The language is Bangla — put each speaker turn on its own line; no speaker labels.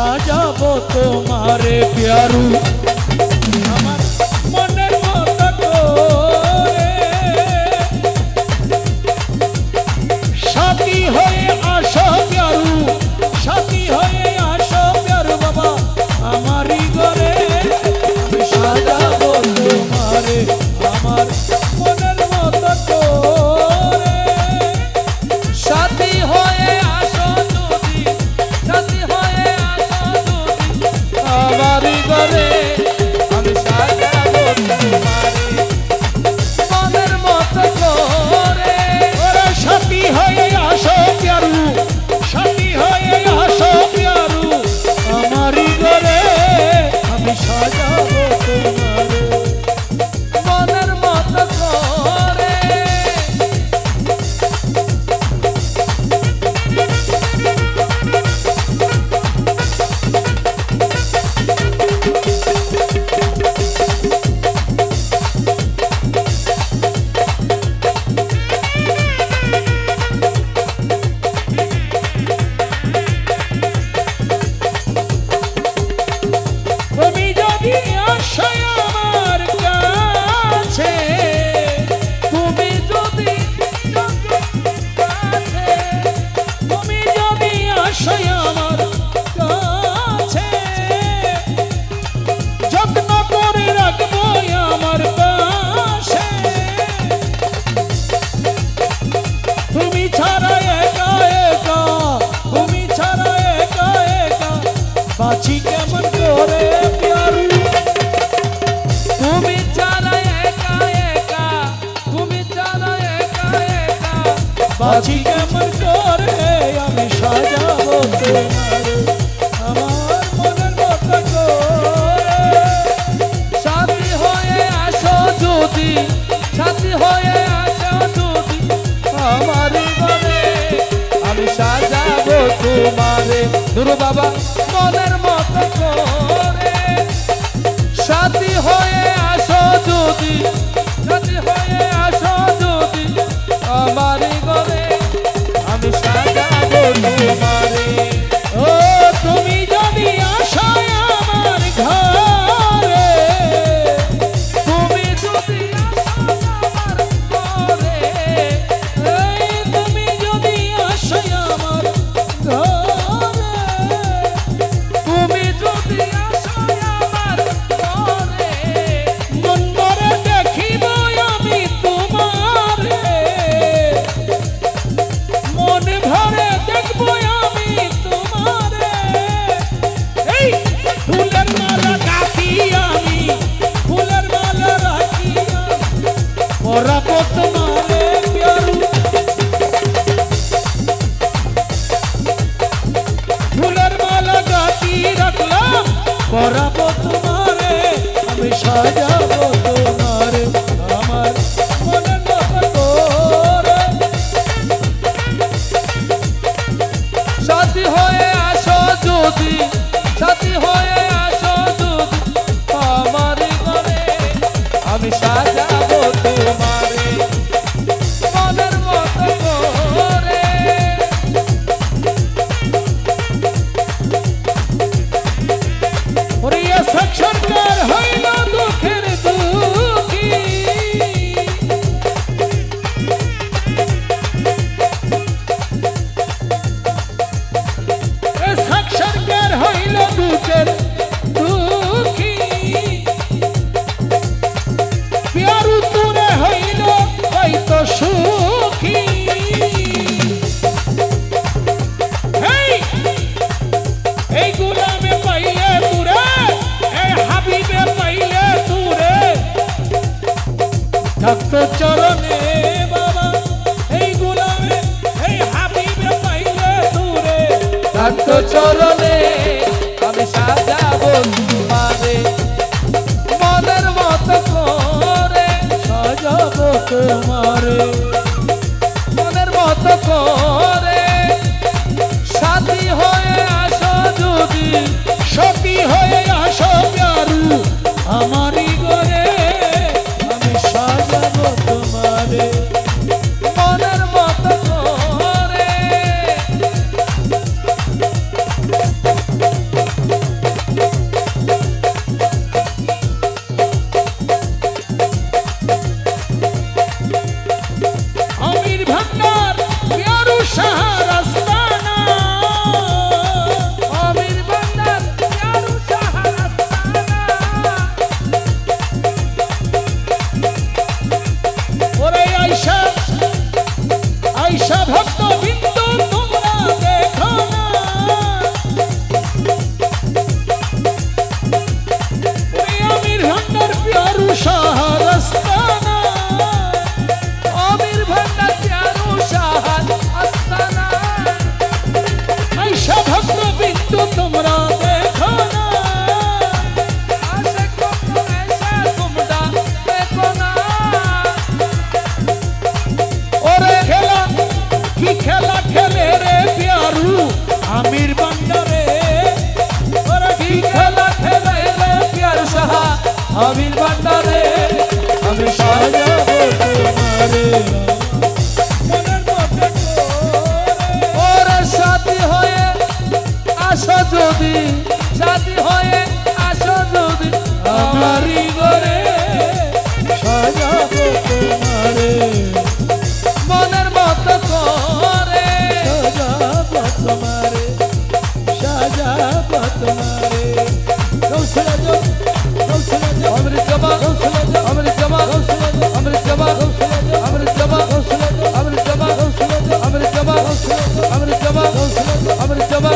সাজাবো তোমারে প্যারু আমার মনের মতো করে সাথী হয়ে আসো প্যারু সাথী হয়ে আসো প্যারু বাবা আমারই ঘরে আমি সাজাবো তোমারে আমার মনের মতো করে
সাথী হয়ে আসো যদি সাথী হয়ে আসো যদি
আমারই ঘরে
আমি সাজাবো তোমারে মনের মতো করে
ওরে সাথী হয়ে আসো প্যারু সাথী হয়ে আসো প্যারু আমারই ঘরে আমি সাজাবো তোমারে
মনের মতো করে
তুমি যদি আসো আমার কাছে
তুমি যদি কাছে
তুমি যদি আসো আমার কাছে যত্ন করে রাখবো আমার পাশে তুমি ছাড়া একা একা তুমি ছাড়া একা একা বাঁচি কেমন করে প্যারু
তুমি ছাড়া একা একা তুমি ছাড়া একা একা
বাঁচি কেমন করে আমি সাজাবো তোমারে আমার মনের মতো করে
সাথী হয়ে আসো যদি সাথী হয়ে আসো যদি আমার ঘরে আমি সাজাবো তোমারে দুরু বাবা মনের মতো করে সাথী হয়ে আসো যদি সাথী হয়ে আসো যদি আমার ঘরে আমি সাজাবো তোমারে
ও তুমি যদি আসো আমার ঘরে
তুমি যদি আসো আমার ঘরে
এই তুমি যদি আসো আমার ঘরে
তুমি যদি আসো আমার ঘরে
মন ভরে দেখিব আমি তোমারে মন ভরে দেখবো আমি তোমারে এই ফুলের মালা গাঁথি আমি ফুলের মালা রাখি পরাবো তোমারে প্যারু ফুলের মালা গাঁথি রাখলাম পরাবো তোমারে আমি সাজাবো তোমারে আমার মনের মতো করে
সাথী হয়ে আসো যদি সাথী হয়ে আসো যদি আমার ঘরে আমি সাজাবো তোমারে মনের মতো করে
ওরে সরকার হইল দুঃখের দুঃখী সরকার হইল দুঃখের দুঃখী প্যারু তুরে হইল হয়তো সুখী এই গুলামে পাইলে তুরে এই হাবিবে পাইলে তুরে থাকতো চরণে বাবা এই গুলামে এই হাবিবে পাইলে তুরে
থাকতো চরণে আমি সাজাবো তোমারে মনের মতো করে
সাজাবো তোমারে
মনের মতো করে সাথী হয়ে আসো যদি
সতী হয়ে আসো প্যারু আমারই ঘরে আমি সাজাবো তোমারে
মনের মতো করে
খেলে রে প্যারু আমির বান্ডারে
ওরা কি খেলা খেলে রে প্যার সাহা আমির ভান্ডারে
আমি সাজাবো তোমারে মনের মতো করে
ওরা সাথী হয়ে আসো যদি সাথী হয়ে আসো যদি
আমারি ঘরে সাজাবো তোমারে
মনের মতো করে
সাজাবো তোমারে সাজাবো তোমারে কৌশলা জো কৌশলা জো
অমৃত জমা
কৌশলা জো
অমৃত জমা
কৌশলা জো
অমৃত জমা
কৌশলা জো
অমৃত জমা
কৌশলা জো
অমৃত জমা
কৌশলা জো
অমৃত জমা
কৌশলা জো
অমৃত জমা
কৌশলা জো
অমৃত জমা
কৌশলা জো
অমৃত জমা